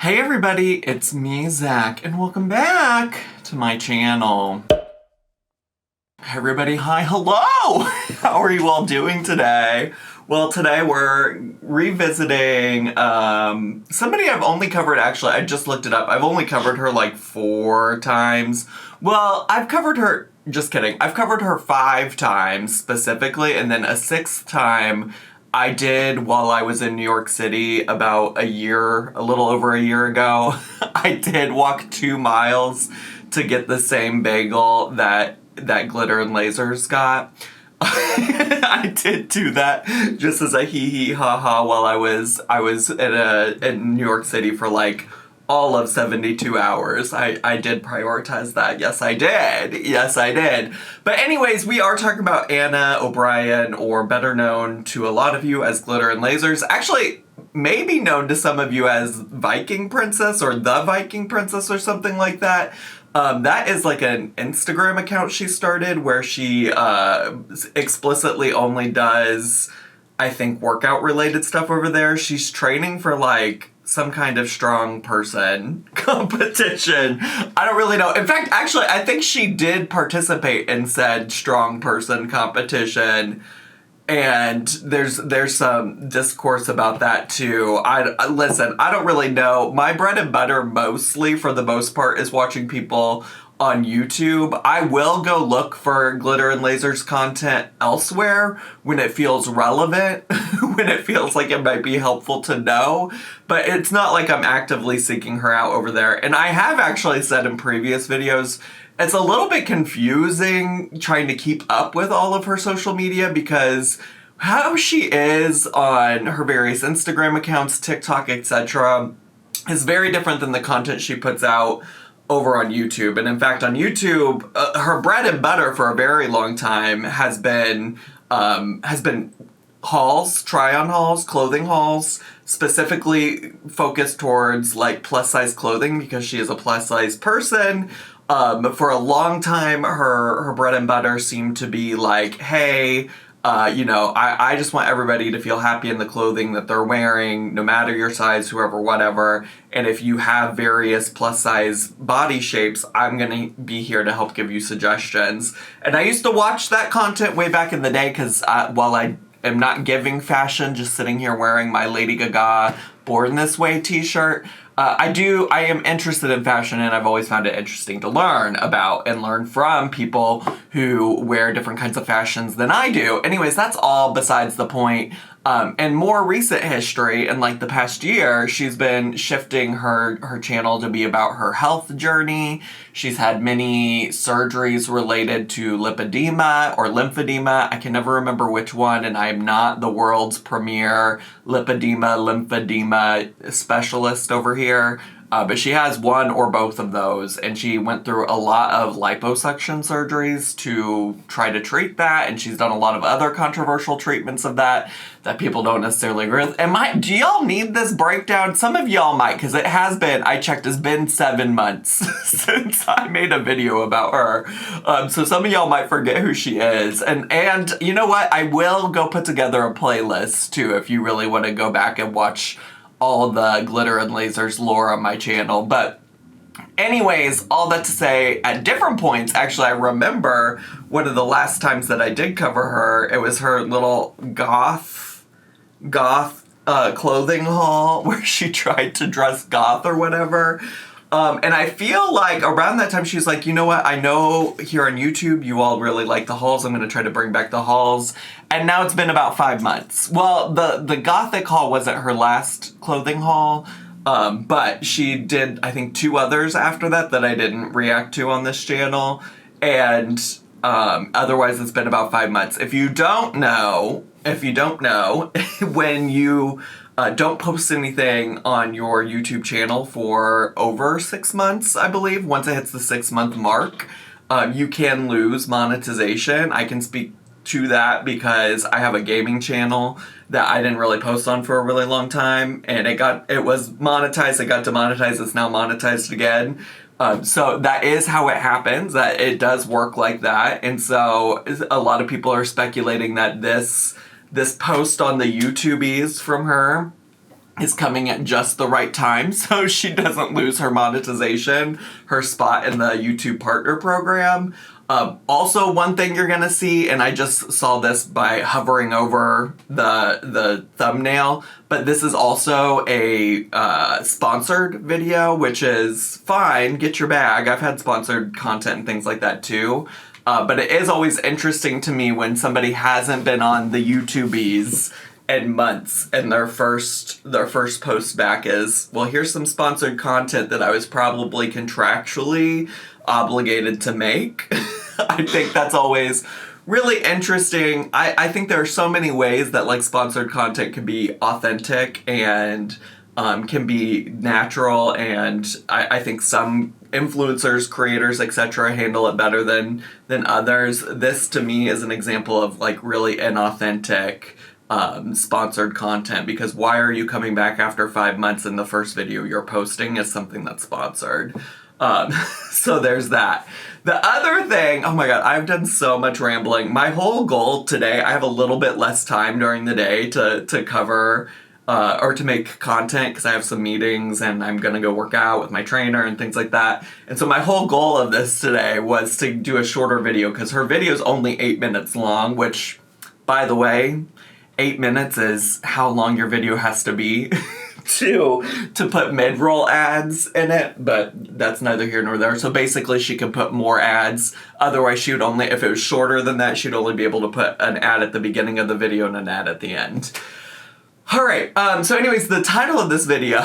Hey everybody, it's me, Zach, and welcome back to my channel. Hey everybody, hi, hello! How are you all doing today? Well, today we're revisiting somebody I've only covered, actually, I just looked it up. I've only covered her like 4 times. Well, I've covered her, just kidding, I've covered her 5 times specifically, and then a 6th time I did while I was in New York City about a little over a year ago. I did walk 2 miles to get the same bagel that Glitterandlazers got. I did do that just as a hee ha ha while I was in New York City for like all of 72 hours. I did prioritize that. Yes, I did. Yes, I did. But anyways, we are talking about Anna O'Brien, or better known to a lot of you as Glitterandlazers. Actually, maybe known to some of you as Viking Princess or The Viking Princess or something like that. That is like an Instagram account she started where she explicitly only does, I think, workout related stuff over there. She's training for like some kind of strong person competition. I don't really know. In fact, actually, I think she did participate in said strong person competition. And there's some discourse about that too. Listen, I don't really know. My bread and butter mostly, for the most part, is watching people on YouTube. I will go look for Glitterandlazers content elsewhere when it feels relevant, when it feels like it might be helpful to know. But it's not like I'm actively seeking her out over there. And I have actually said in previous videos, it's a little bit confusing trying to keep up with all of her social media because how she is on her various Instagram accounts, TikTok, etc. is very different than the content she puts out over on YouTube. And in fact, on YouTube, her bread and butter for a very long time has been hauls, try-on hauls, clothing hauls, specifically focused towards like plus-size clothing because she is a plus-size person. For a long time, her bread and butter seemed to be like, hey, I just want everybody to feel happy in the clothing that they're wearing, no matter your size, whoever, whatever. And if you have various plus size body shapes, I'm going to be here to help give you suggestions. And I used to watch that content way back in the day because while I am not giving fashion, just sitting here wearing my Lady Gaga Born This Way t-shirt, I am interested in fashion, and I've always found it interesting to learn about and learn from people who wear different kinds of fashions than I do. Anyways, that's all besides the point. In more recent history, in like the past year, she's been shifting her channel to be about her health journey. She's had many surgeries related to lipedema or lymphedema. I can never remember which one, and I'm not the world's premier lymphedema specialist over here. But she has one or both of those, and she went through a lot of liposuction surgeries to try to treat that, and she's done a lot of other controversial treatments of that people don't necessarily agree with. Do y'all need this breakdown? Some of y'all might, because it has been, I checked, it's been 7 months since I made a video about her. So some of y'all might forget who she is. And you know what? I will go put together a playlist, too, if you really want to go back and watch all the Glitterandlazers lore on my channel. But anyways, all that to say, at different points, actually, I remember one of the last times that I did cover her, it was her little goth clothing haul where she tried to dress goth or whatever. And I feel like around that time she's like, you know what, I know here on YouTube you all really like the hauls. I'm going to try to bring back the hauls. And now it's been about 5 months. Well, the gothic haul wasn't her last clothing haul, but she did, I think, 2 others after that I didn't react to on this channel. And otherwise it's been about 5 months. If you don't know, when you don't post anything on your YouTube channel for over 6 months, I believe. Once it hits the 6-month mark, you can lose monetization. I can speak to that because I have a gaming channel that I didn't really post on for a really long time, and it was monetized, it got demonetized, it's now monetized again. So that is how it happens, that it does work like that. And so a lot of people are speculating that this post on the YouTubies from her is coming at just the right time so she doesn't lose her monetization, her spot in the YouTube partner program. Also, one thing you're gonna see, and I just saw this by hovering over the thumbnail, but this is also a sponsored video, which is fine, get your bag. I've had sponsored content and things like that too. But it is always interesting to me when somebody hasn't been on the YouTubies in months and their first post back is, well, here's some sponsored content that I was probably contractually obligated to make. I think that's always really interesting. I think there are so many ways that like sponsored content can be authentic and can be natural, and I think some influencers, creators, etc. handle it better than others. This to me is an example of like really inauthentic sponsored content, because why are you coming back after 5 months and the first video you're posting is something that's sponsored? So there's that. The other thing, oh my god, I've done so much rambling. My whole goal today, I have a little bit less time during the day to cover or to make content because I have some meetings and I'm gonna go work out with my trainer and things like that. And so my whole goal of this today was to do a shorter video because her video is only 8 minutes long, which, by the way, 8 minutes is how long your video has to be to put mid-roll ads in it, but that's neither here nor there. So basically she can put more ads. Otherwise she would only, if it was shorter than that, she'd only be able to put an ad at the beginning of the video and an ad at the end. All right, so anyways, the title of this video,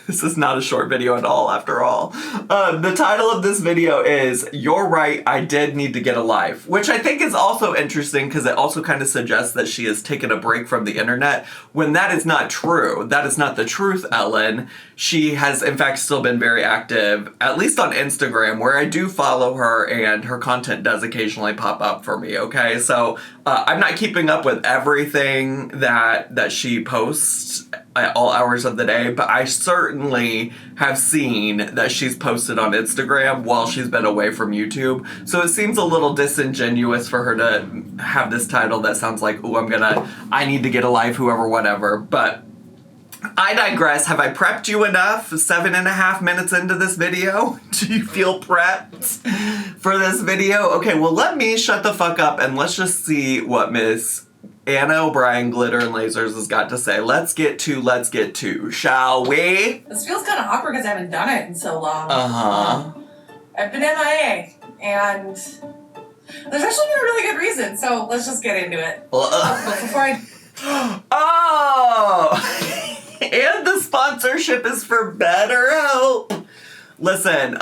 this is not a short video at all, after all. The title of this video is, You're Right, I Did Need to Get a Life, which I think is also interesting because it also kind of suggests that she has taken a break from the internet, when that is not true. That is not the truth, Ellen. She has, in fact, still been very active, at least on Instagram, where I do follow her, and her content does occasionally pop up for me, okay? So I'm not keeping up with everything that she posts at all hours of the day, but I certainly have seen that she's posted on Instagram while she's been away from YouTube. So it seems a little disingenuous for her to have this title that sounds like, ooh, I need to get a life, whoever, whatever. But I digress. Have I prepped you enough? 7.5 minutes into this video? Do you feel prepped for this video? Okay, well, let me shut the fuck up and let's just see what Miss Anna O'Brien, Glitter and Lasers, has got to say. Let's get to, shall we? This feels kind of awkward because I haven't done it in so long. Uh-huh. I've been MIA, and there's actually been a really good reason, so let's just get into it. But before I... Oh! And the sponsorship is for BetterHelp. Listen,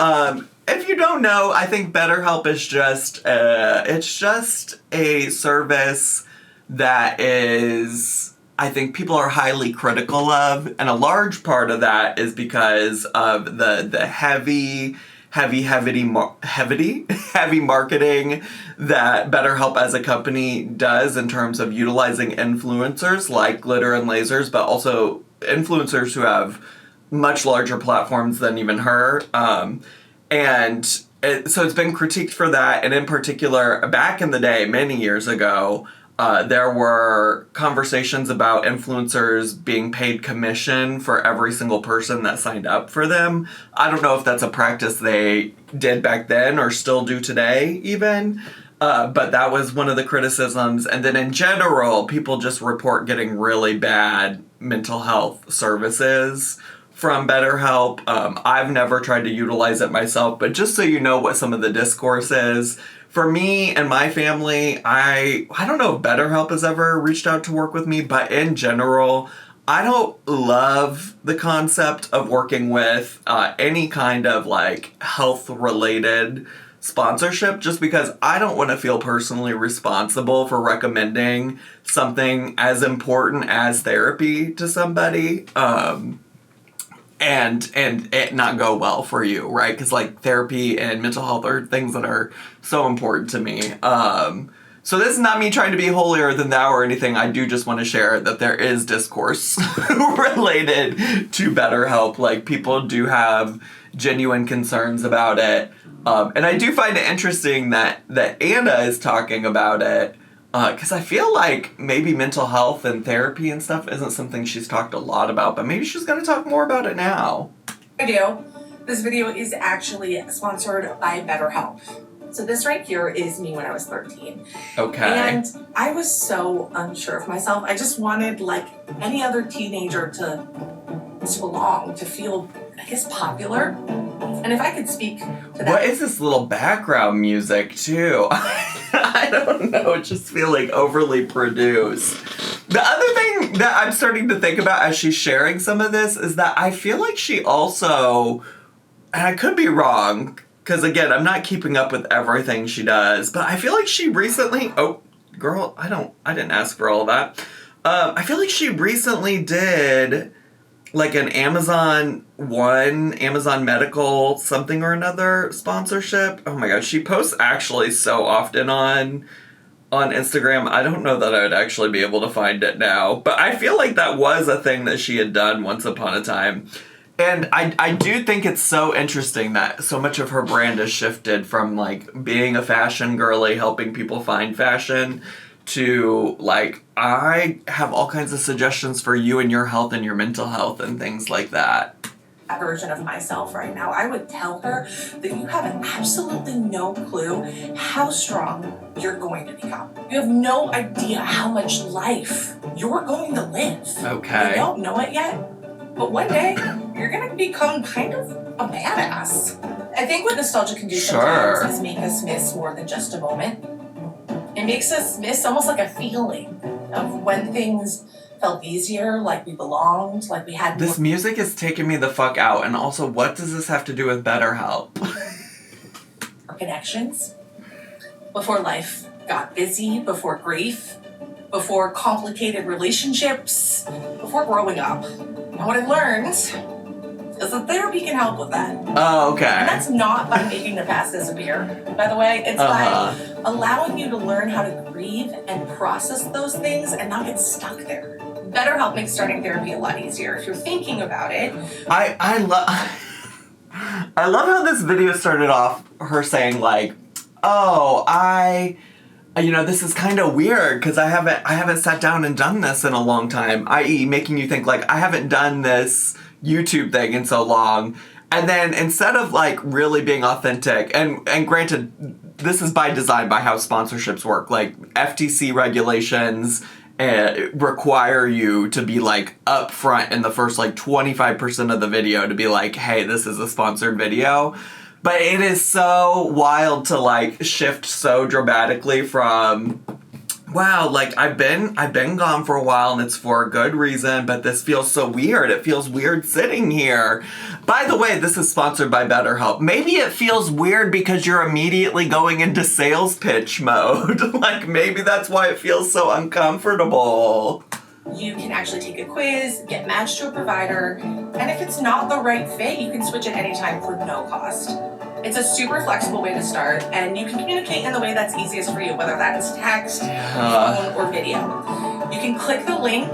if you don't know, I think BetterHelp is just, it's just a service that is, I think people are highly critical of, and a large part of that is because of the heavy marketing that BetterHelp as a company does in terms of utilizing influencers like Glitter and Lasers, but also influencers who have much larger platforms than even her. So it's been critiqued for that, and in particular, back in the day, many years ago, there were conversations about influencers being paid commission for every single person that signed up for them. I don't know if that's a practice they did back then or still do today even, but that was one of the criticisms. And then in general, people just report getting really bad mental health services from BetterHelp. I've never tried to utilize it myself, but just so you know what some of the discourse is, for me and my family, I don't know if BetterHelp has ever reached out to work with me, but in general, I don't love the concept of working with any kind of like health-related sponsorship, just because I don't want to feel personally responsible for recommending something as important as therapy to somebody. And it not go well for you, right? Because like therapy and mental health are things that are so important to me. So this is not me trying to be holier than thou or anything. I do just want to share that there is discourse related to BetterHelp. Like people do have genuine concerns about it. And I do find it interesting that Anna is talking about it Because I feel like maybe mental health and therapy and stuff isn't something she's talked a lot about, but maybe she's going to talk more about it now. I do. This video is actually sponsored by BetterHelp. So this right here is me when I was 13. Okay. And I was so unsure of myself. I just wanted, like any other teenager, to belong, to feel, I guess, popular. And if I could speak to that. What is this little background music, too? I don't know. It just feels like overly produced. The other thing that I'm starting to think about as she's sharing some of this is that I feel like she also, and I could be wrong, because again, I'm not keeping up with everything she does, but I feel like she recently, oh, girl, I didn't ask for all that. I feel like she recently did like an Amazon Medical something or another sponsorship. Oh my god, she posts actually so often on Instagram. I don't know that I would actually be able to find it now, but I feel like that was a thing that she had done once upon a time. And I do think it's so interesting that so much of her brand has shifted from, like, being a fashion girly, helping people find fashion, to, like, I have all kinds of suggestions for you and your health and your mental health and things like that. That version of myself right now, I would tell her that you have absolutely no clue how strong you're going to become. You have no idea how much life you're going to live. Okay. You don't know it yet, but one day you're going to become kind of a badass. I think what nostalgia can do sometimes is make us miss more than just a moment. It makes us miss almost like a feeling of when things felt easier, like we belonged, like we had... This music is taking me the fuck out, and also, what does this have to do with BetterHelp? Connections. Before life got busy, before grief, before complicated relationships, before growing up. And what I've learned is that therapy can help with that. Oh, okay. And that's not by making the past disappear, by the way. It's by allowing you to learn how to grieve and process those things and not get stuck there. BetterHelp makes starting therapy a lot easier if you're thinking about it. I love how this video started off her saying, like, oh, this is kind of weird because I haven't sat down and done this in a long time, i.e. making you think, like, I haven't done this YouTube thing in so long. And then instead of, like, really being authentic, and granted, this is by design, by how sponsorships work, like, FTC regulations require you to be, like, upfront in the first, like, 25% of the video to be like, hey, this is a sponsored video. But it is so wild to, like, shift so dramatically from, wow, like, I've been gone for a while and it's for a good reason, but this feels so weird. It feels weird sitting here. By the way, this is sponsored by BetterHelp. Maybe it feels weird because you're immediately going into sales pitch mode. Like, maybe that's why it feels so uncomfortable. You can actually take a quiz, get matched to a provider, and if it's not the right fit, you can switch at any time for no cost. It's a super flexible way to start, and you can communicate in the way that's easiest for you, whether that's text, phone, or video. You can click the link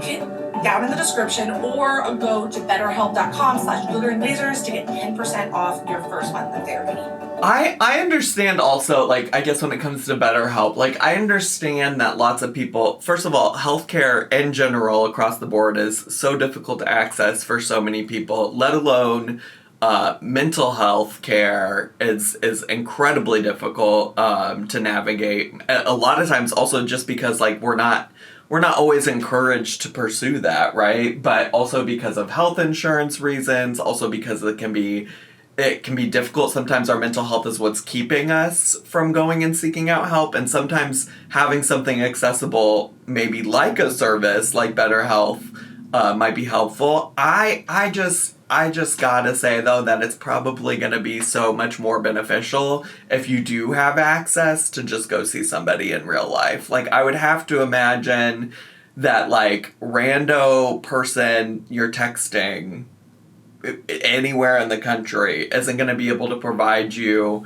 down in the description or go to betterhelp.com/glitterandlazers to get 10% off your first month of therapy. I understand also, like, I guess when it comes to BetterHelp, like, I understand that lots of people, first of all, healthcare in general across the board is so difficult to access for so many people, let alone mental health care is incredibly difficult to navigate. A lot of times also just because, like, we're not always encouraged to pursue that, right? But also because of health insurance reasons, also because it can be difficult. Sometimes our mental health is what's keeping us from going and seeking out help, and sometimes having something accessible, maybe like a service like BetterHelp, might be helpful. I just gotta say, though, that it's probably gonna be so much more beneficial if you do have access to just go see somebody in real life. Like, I would have to imagine that, like, rando person you're texting anywhere in the country isn't gonna be able to provide you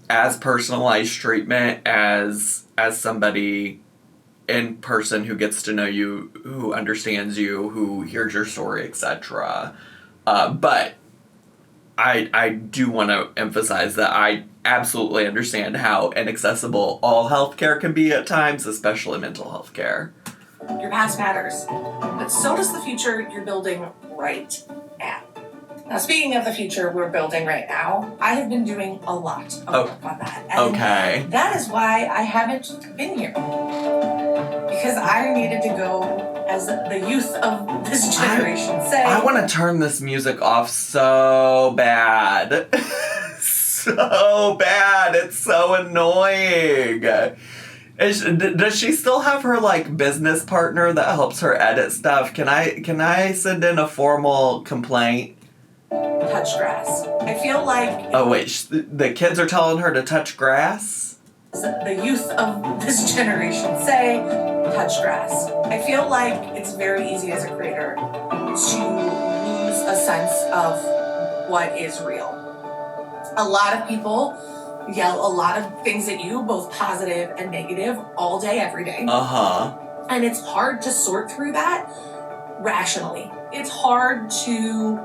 as personalized treatment as somebody in person who gets to know you, who understands you, who hears your story, etc. But I do want to emphasize that I absolutely understand how inaccessible all healthcare can be at times, especially mental health care. Your past matters, but so does the future you're building right now. Now, speaking of the future we're building right now, I have been doing a lot of work on that. And okay. That is why I haven't been here. Because I needed to go, as the youth of this generation say. I want to turn this music off so bad. So bad. It's so annoying. Does she still have her, like, business partner that helps her edit stuff? Can I send in a formal complaint? Touch grass. I feel like... Oh, wait. The kids are telling her to touch grass? The youth of this generation say, touch grass. I feel like it's very easy as a creator to lose a sense of what is real. A lot of people yell a lot of things at you, both positive and negative, all day, every day. Uh-huh. And it's hard to sort through that rationally. It's hard to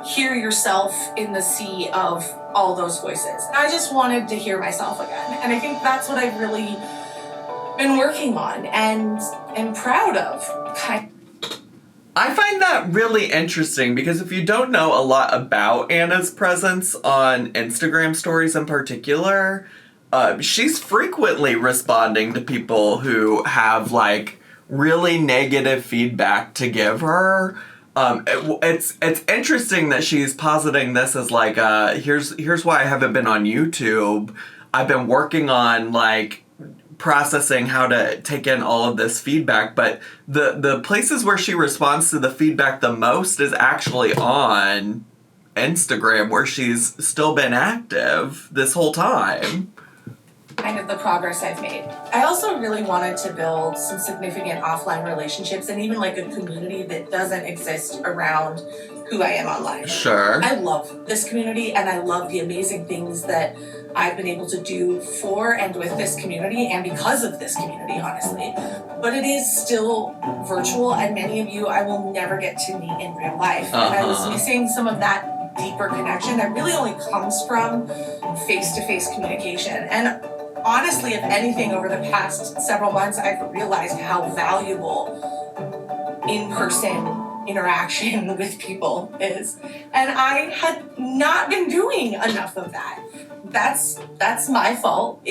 hear yourself in the sea of all those voices. I just wanted to hear myself again. And I think that's what I've really been working on and am proud of. I find that really interesting because if you don't know a lot about Anna's presence on Instagram stories in particular, she's frequently responding to people who have, like, really negative feedback to give her. It's interesting that she's positing this as, like, here's why I haven't been on YouTube. I've been working on, like, processing how to take in all of this feedback, but the places where she responds to the feedback the most is actually on Instagram, where she's still been active this whole time. Kind of the progress I've made. I also really wanted to build some significant offline relationships and even like a community that doesn't exist around who I am online. Sure. I love this community and I love the amazing things that I've been able to do for and with this community and because of this community, honestly. But it is still virtual and many of you I will never get to meet in real life. And I was missing some of that deeper connection that really only comes from face-to-face communication. And honestly, if anything, over the past several months, I've realized how valuable in-person interaction with people is. And I had not been doing enough of that. That's my fault.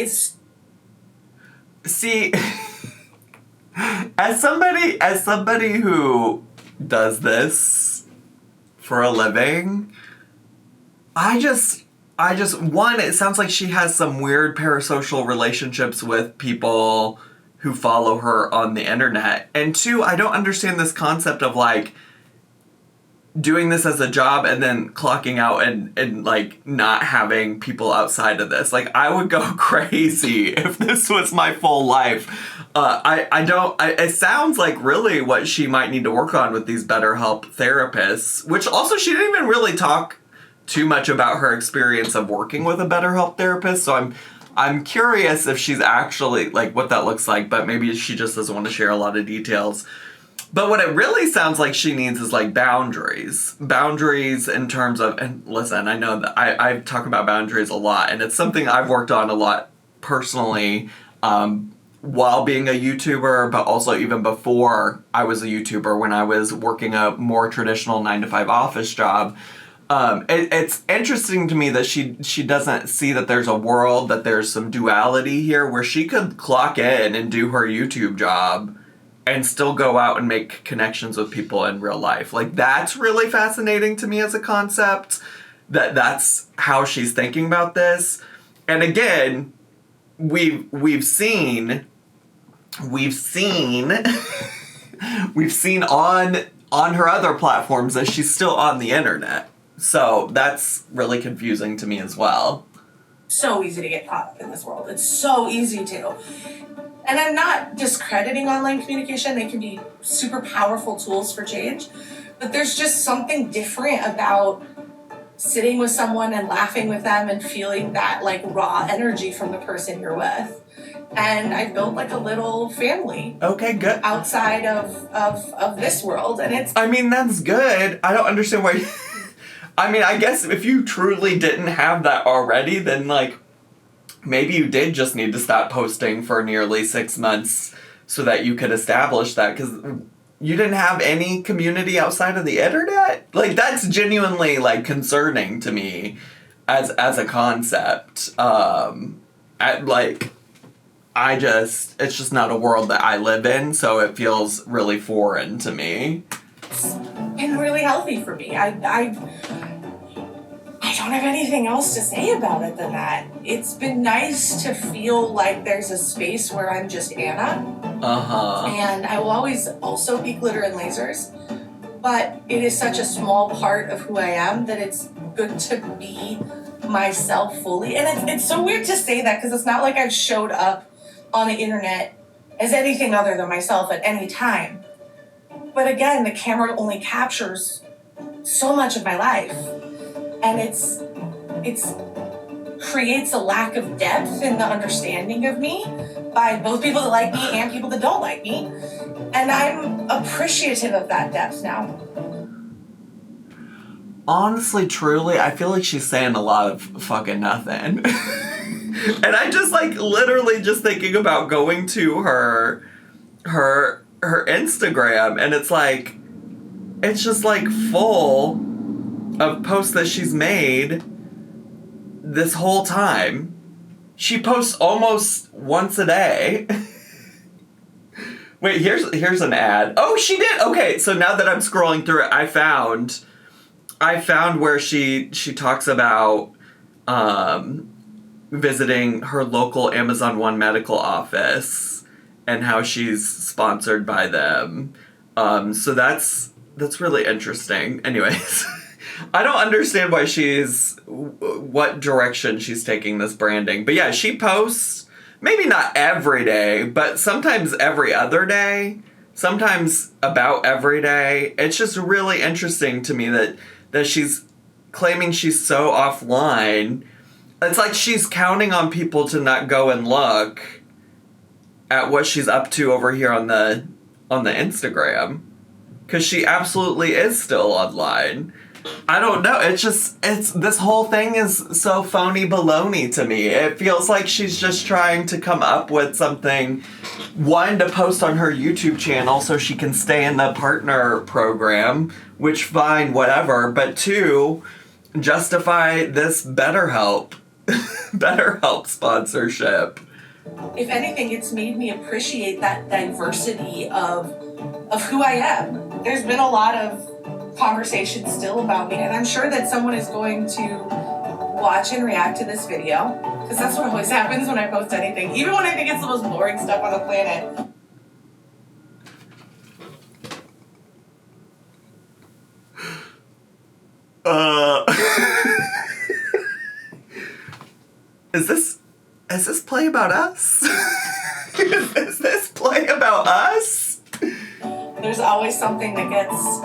See, as somebody who does this for a living, I just one, it sounds like she has some weird parasocial relationships with people who follow her on the internet. And two, I don't understand this concept of, like, doing this as a job and then clocking out and like not having people outside of this. Like, I would go crazy if this was my full life. It sounds like really what she might need to work on with these BetterHelp therapists, which also she didn't even really talk too much about her experience of working with a BetterHelp therapist. So I'm curious if she's actually, like, what that looks like, but maybe she just doesn't want to share a lot of details. But what it really sounds like she needs is, like, boundaries. Boundaries in terms of, and listen, I know that I talk about boundaries a lot, and it's something I've worked on a lot personally while being a YouTuber, but also even before I was a YouTuber when I was working a more traditional 9-to-5 office job. It's interesting to me that she doesn't see that there's a world, that there's some duality here where she could clock in and do her YouTube job and still go out and make connections with people in real life. Like, that's really fascinating to me as a concept, that's how she's thinking about this. And again, we've seen on her other platforms that she's still on the internet. So that's really confusing to me as well. So easy to get caught up in this world. It's so easy to. And I'm not discrediting online communication. They can be super powerful tools for change. But there's just something different about sitting with someone and laughing with them and feeling that, like, raw energy from the person you're with. And I built, like, a little family. Okay, good. Outside of this world. And it's... I mean, that's good. I don't understand why... I mean, I guess if you truly didn't have that already, then, like, maybe you did just need to stop posting for nearly 6 months so that you could establish that, because you didn't have any community outside of the internet? Like, that's genuinely, like, concerning to me as a concept. It's just not a world that I live in, so it feels really foreign to me. It's been really healthy for me. I don't have anything else to say about it than that. It's been nice to feel like there's a space where I'm just Anna. Uh-huh. And I will always also be Glitterandlazers, but it is such a small part of who I am that it's good to be myself fully. And it's so weird to say that because it's not like I've showed up on the internet as anything other than myself at any time. But again, the camera only captures so much of my life. And it's creates a lack of depth in the understanding of me by both people that like me and people that don't like me. And I'm appreciative of that depth now. Honestly, truly, I feel like she's saying a lot of fucking nothing. And I just, like, literally just thinking about going to her Instagram, and it's just, like, full of posts that she's made this whole time. She posts almost once a day. Wait, here's an ad. Oh, she did! Okay, so now that I'm scrolling through it, I found where she talks about visiting her local Amazon One medical office and how she's sponsored by them. So that's really interesting. Anyways, I don't understand what direction she's taking this branding. But yeah, she posts, maybe not every day, but sometimes every other day, sometimes about every day. It's just really interesting to me that she's claiming she's so offline. It's like she's counting on people to not go and look at what she's up to over here on the Instagram. Because she absolutely is still online. I don't know. This whole thing is so phony baloney to me. It feels like she's just trying to come up with something, one, to post on her YouTube channel so she can stay in the partner program, which fine, whatever, but two, justify this BetterHelp sponsorship. If anything, it's made me appreciate that diversity of who I am. There's been a lot of conversation still about me, and I'm sure that someone is going to watch and react to this video, because that's what always happens when I post anything, even when I think it's the most boring stuff on the planet. Is this play about us? Is this play about us? There's always something that gets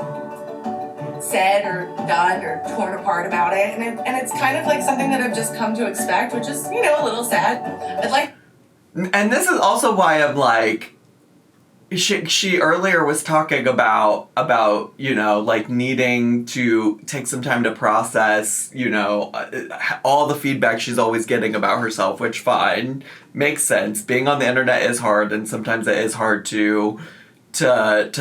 said or done or torn apart about it, and it's kind of like something that I've just come to expect, which is, a little sad. And this is also why I'm like, she earlier was talking about like needing to take some time to process, all the feedback she's always getting about herself, which fine, makes sense. Being on the internet is hard, and sometimes it is hard to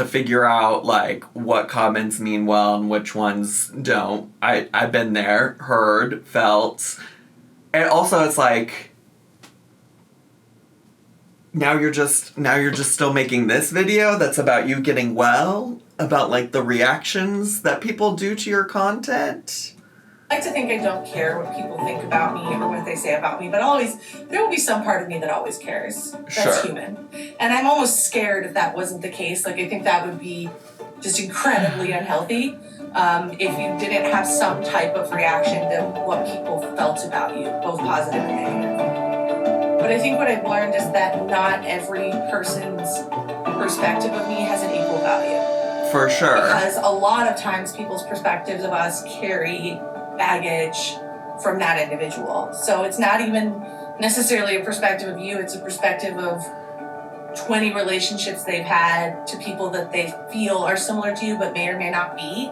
figure out, like, what comments mean well and which ones don't. I've been there, heard, felt. And also it's like, now you're just still making this video that's about you getting well, about, like, the reactions that people do to your content. I like to think I don't care what people think about me or what they say about me, but there will be some part of me that always cares. That's sure. Human. And I'm almost scared if that wasn't the case. Like, I think that would be just incredibly unhealthy if you didn't have some type of reaction to what people felt about you, both positive and negative. But I think what I've learned is that not every person's perspective of me has an equal value. For sure. Because a lot of times people's perspectives of us carry baggage from that individual. So it's not even necessarily a perspective of you, it's a perspective of 20 relationships they've had to people that they feel are similar to you but may or may not be.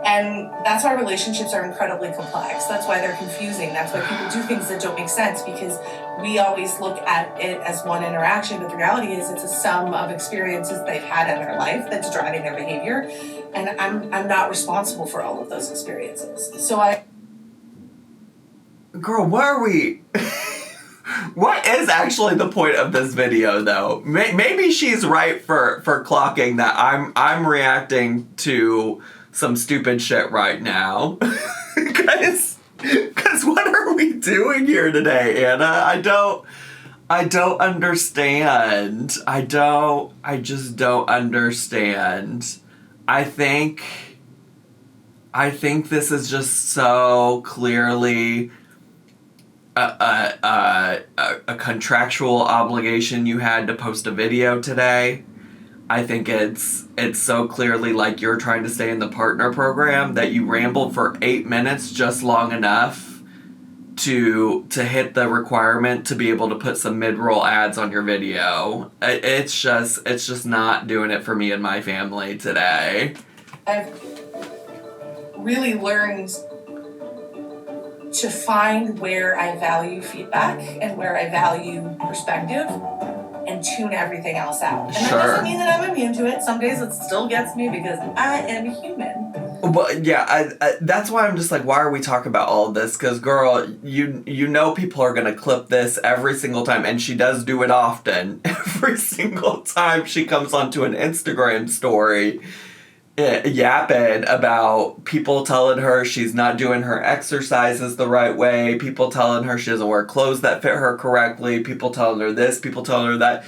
And that's why relationships are incredibly complex. That's why they're confusing. That's why people do things that don't make sense, because we always look at it as one interaction, but the reality is it's a sum of experiences they've had in their life that's driving their behavior. And I'm not responsible for all of those experiences. Girl, what are we... What is actually the point of this video, though? Maybe she's right for clocking that I'm reacting to some stupid shit right now. Because what are we doing here today, Anna? I don't understand. I just don't understand. I think this is just so clearly a contractual obligation you had to post a video today. I think it's so clearly like you're trying to stay in the partner program that you rambled for 8 minutes just long enough to hit the requirement to be able to put some mid-roll ads on your video. It's just not doing it for me and my family today. I've really learned to find where I value feedback and where I value perspective and tune everything else out. And that doesn't mean that I'm immune to it. Some days it still gets me because I am human. Well, yeah, I that's why I'm just like, why are we talking about all of this? Because, girl, you know people are going to clip this every single time, and she does do it often. Every single time she comes onto an Instagram story yapping about people telling her she's not doing her exercises the right way, people telling her she doesn't wear clothes that fit her correctly, people telling her this, people telling her that.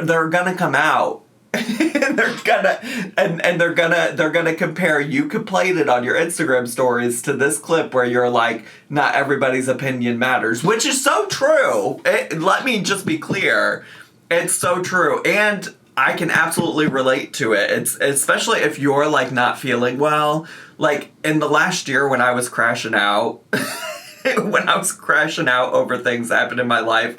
They're gonna come out. And they're gonna compare you completed on your Instagram stories to this clip where you're like, not everybody's opinion matters, which is so true. Let me just be clear, it's so true, and I can absolutely relate to it. It's especially if you're like not feeling well. Like in the last year when I was crashing out, over things that happened in my life,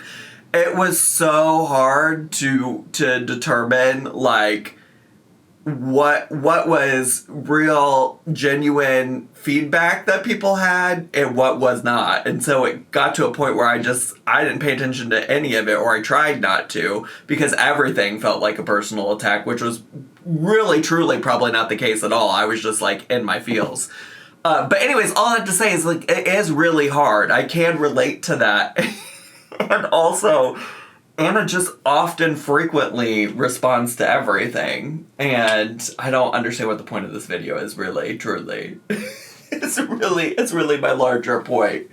it was so hard to determine like what was real genuine feedback that people had and what was not. And so it got to a point where I didn't pay attention to any of it, or I tried not to, because everything felt like a personal attack, which was really truly probably not the case at all. I was just like in my feels. But anyways, all I have to say is like it is really hard. I can relate to that. And also, Anna just frequently responds to everything, and I don't understand what the point of this video is, really, truly. It's really my larger point.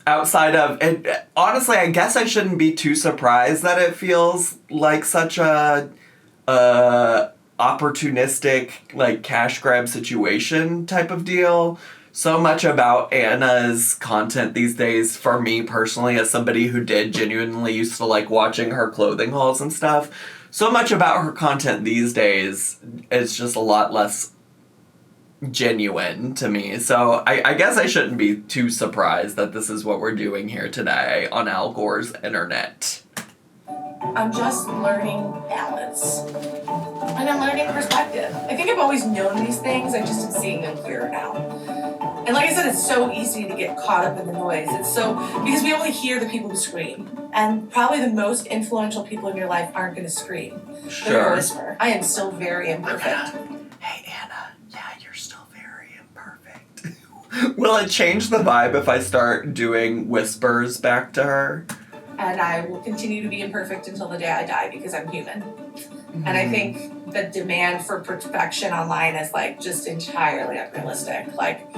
Outside of, and honestly, I guess I shouldn't be too surprised that it feels like such a opportunistic, like, cash grab situation type of deal. So much about Anna's content these days, for me personally, as somebody who did genuinely used to like watching her clothing hauls and stuff, so much about her content these days is just a lot less genuine to me. So I guess I shouldn't be too surprised that this is what we're doing here today on Al Gore's internet. I'm just learning balance. And I'm learning perspective. I think I've always known these things, I just am seeing them clearer now. And like I said, it's so easy to get caught up in the noise. Because we only hear the people who scream. And probably the most influential people in your life aren't going to scream. Sure. They're going to whisper. I am still very imperfect. Hey, Anna. Yeah, you're still very imperfect. Will it change the vibe if I start doing whispers back to her? And I will continue to be imperfect until the day I die because I'm human. Mm-hmm. And I think the demand for perfection online is like just entirely unrealistic. Like,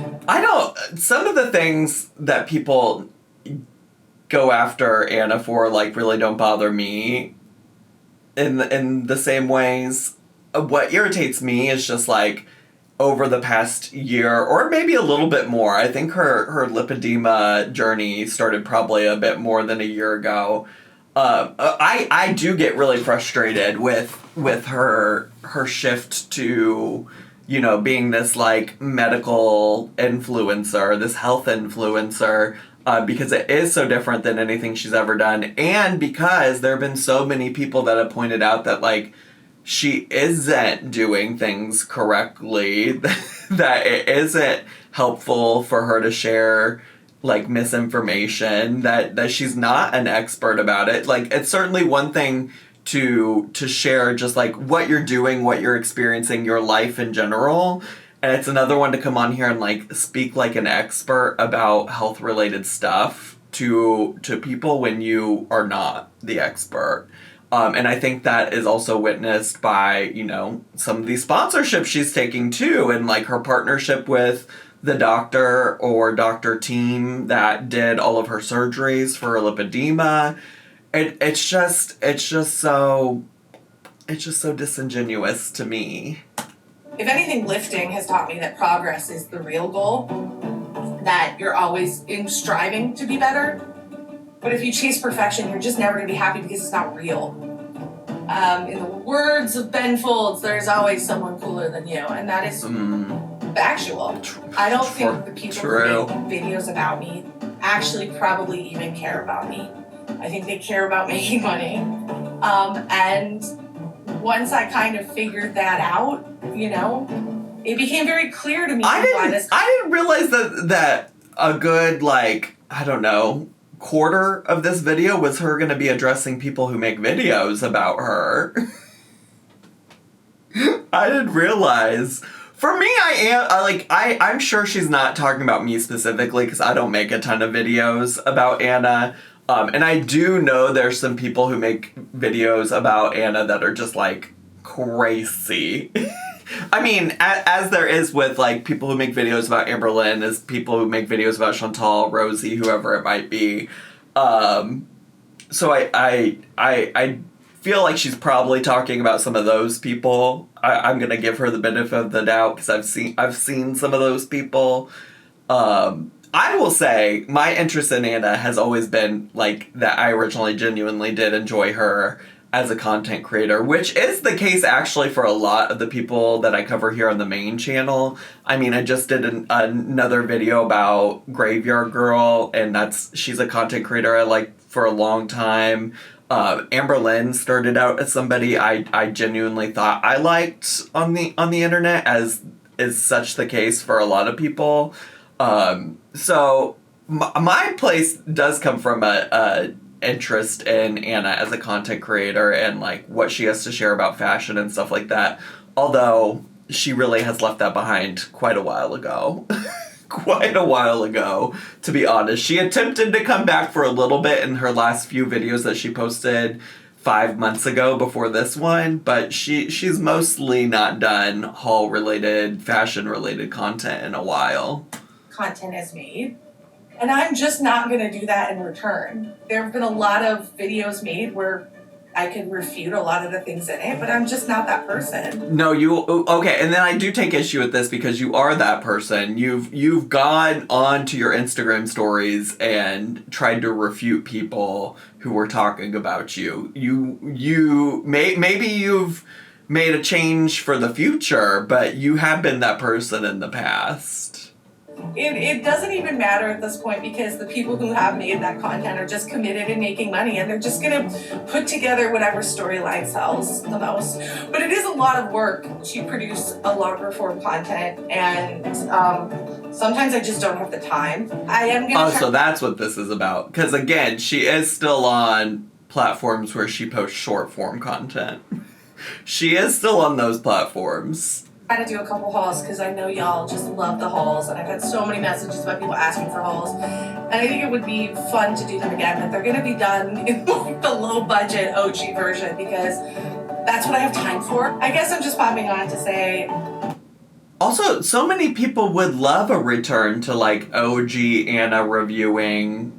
some of the things that people go after Anna for like really don't bother me in the same ways. What irritates me is just like over the past year, or maybe a little bit more, I think her lipedema journey started probably a bit more than a year ago. I do get really frustrated with her shift to, you know, being this like medical influencer, this health influencer, because it is so different than anything she's ever done, and because there have been so many people that have pointed out that like she isn't doing things correctly, that it isn't helpful for her to share like misinformation, that she's not an expert about it. Like, it's certainly one thing to share just like what you're doing, what you're experiencing, your life in general. And it's another one to come on here and like speak like an expert about health related stuff to people when you are not the expert. And I think that is also witnessed by, you know, some of these sponsorships she's taking too, and like her partnership with the doctor or doctor team that did all of her surgeries for her lipedema. It's just so disingenuous to me. If anything, lifting has taught me that progress is the real goal, that you're always in striving to be better. But if you chase perfection, you're just never going to be happy because it's not real. In the words of Ben Folds, there's always someone cooler than you, and that is factual. I don't think the people who make videos about me actually probably even care about me. I think they care about making money. And once I kind of figured that out, you know, it became very clear to me I didn't realize that a good, like, I don't know, quarter of this video was her going to be addressing people who make videos about her. I didn't realize. For me, I'm sure she's not talking about me specifically because I don't make a ton of videos about Anna. And I do know there's some people who make videos about Anna that are just like crazy. I mean, as there is with like people who make videos about Amberlynn, as people who make videos about Chantal, Rosie, whoever it might be. So I feel like she's probably talking about some of those people. I'm gonna give her the benefit of the doubt because I've seen some of those people. I will say my interest in Anna has always been like that. I originally genuinely did enjoy her as a content creator, which is the case actually for a lot of the people that I cover here on the main channel. I mean, I just did another video about Graveyard Girl, and she's a content creator I liked for a long time. Amberlynn started out as somebody I genuinely thought I liked on the internet, as is such the case for a lot of people. So my place does come from a interest in Anna as a content creator and like what she has to share about fashion and stuff like that. Although she really has left that behind quite a while ago. Quite a while ago, to be honest. She attempted to come back for a little bit in her last few videos that she posted 5 months ago before this one, but she's mostly not done haul-related, fashion-related content in a while. Content is made. And I'm just not going to do that in return. There have been a lot of videos made where I could refute a lot of the things in it, but I'm just not that person. No, okay, and then I do take issue with this because you are that person. You've gone on to your Instagram stories and tried to refute people who were talking about you. Maybe you've made a change for the future, but you have been that person in the past. It doesn't even matter at this point because the people who have made that content are just committed in making money and they're just going to put together whatever storyline sells the most. But it is a lot of work to produce a longer form content, and sometimes I just don't have the time. I am going to so that's what this is about. Because again, she is still on platforms where she posts short form content. She is still on those platforms. To do a couple hauls because I know y'all just love the hauls, and I've had so many messages about people asking for hauls, and I think it would be fun to do them again, but they're going to be done in like the low budget OG version because that's what I have time for. I guess I'm just popping on to say. Also, so many people would love a return to like OG Anna reviewing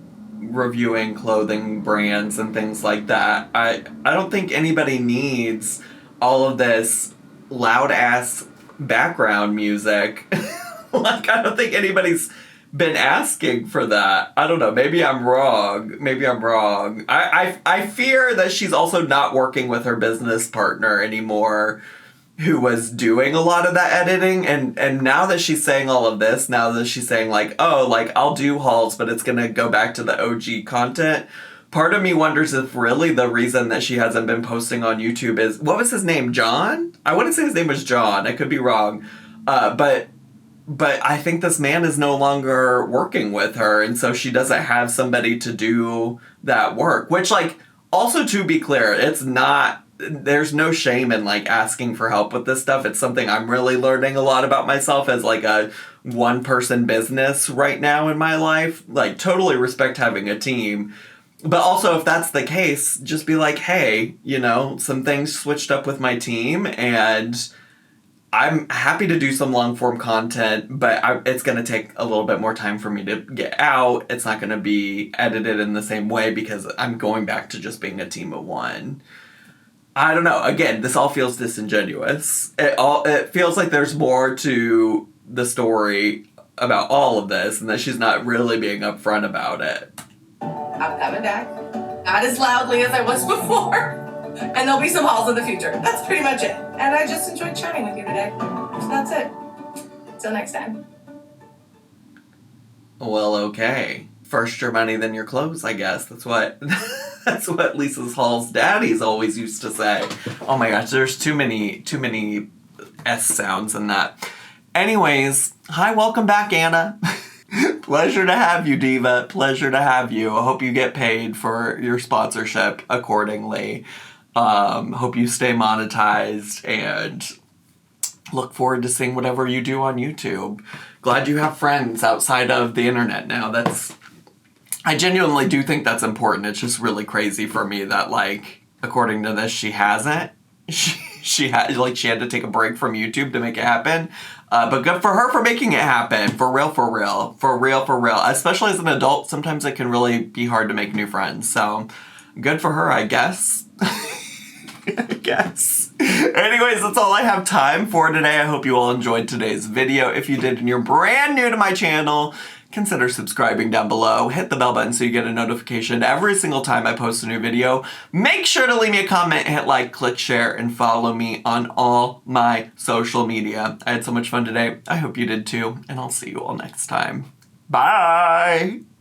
clothing brands and things like that. I don't think anybody needs all of this loud ass background music. Like, I don't think anybody's been asking for that. I don't know. Maybe I'm wrong. I fear that she's also not working with her business partner anymore, who was doing a lot of that editing. And now that she's saying all of this, now that she's saying like, oh, like I'll do hauls, but it's going to go back to the OG content. part of me wonders if really the reason that she hasn't been posting on YouTube is, what was his name, John? I want to say his name was John. I could be wrong. But I think this man is no longer working with her, and so she doesn't have somebody to do that work. Which, like, also to be clear, it's not, there's no shame in, like, asking for help with this stuff. It's something I'm really learning a lot about myself as, like, a one-person business right now in my life. Like, totally respect having a team. But also, if that's the case, just be like, hey, you know, some things switched up with my team, and I'm happy to do some long-form content, but it's going to take a little bit more time for me to get out. It's not going to be edited in the same way because I'm going back to just being a team of one. I don't know. Again, this all feels disingenuous. It feels like there's more to the story about all of this and that she's not really being upfront about it. I'm coming back. Not as loudly as I was before. And there'll be some hauls in the future. That's pretty much it. And I just enjoyed chatting with you today. So that's it. Till next time. Well, okay. First your money, then your clothes, I guess. That's what Lisa's Hall's daddies always used to say. Oh my gosh, there's too many S sounds in that. Anyways, hi, welcome back, Anna. Pleasure to have you, Diva. Pleasure to have you. I hope you get paid for your sponsorship accordingly. Hope you stay monetized and look forward to seeing whatever you do on YouTube. Glad you have friends outside of the internet now. I genuinely do think that's important. It's just really crazy for me that, like, according to this, she hasn't. She had to take a break from YouTube to make it happen. But good for her for making it happen. For real. Especially as an adult, sometimes it can really be hard to make new friends. So good for her, I guess. I guess. Anyways, that's all I have time for today. I hope you all enjoyed today's video. If you did and you're brand new to my channel, consider subscribing down below. Hit the bell button so you get a notification every single time I post a new video. Make sure to leave me a comment, hit like, click share, and follow me on all my social media. I had so much fun today. I hope you did too, and I'll see you all next time. Bye!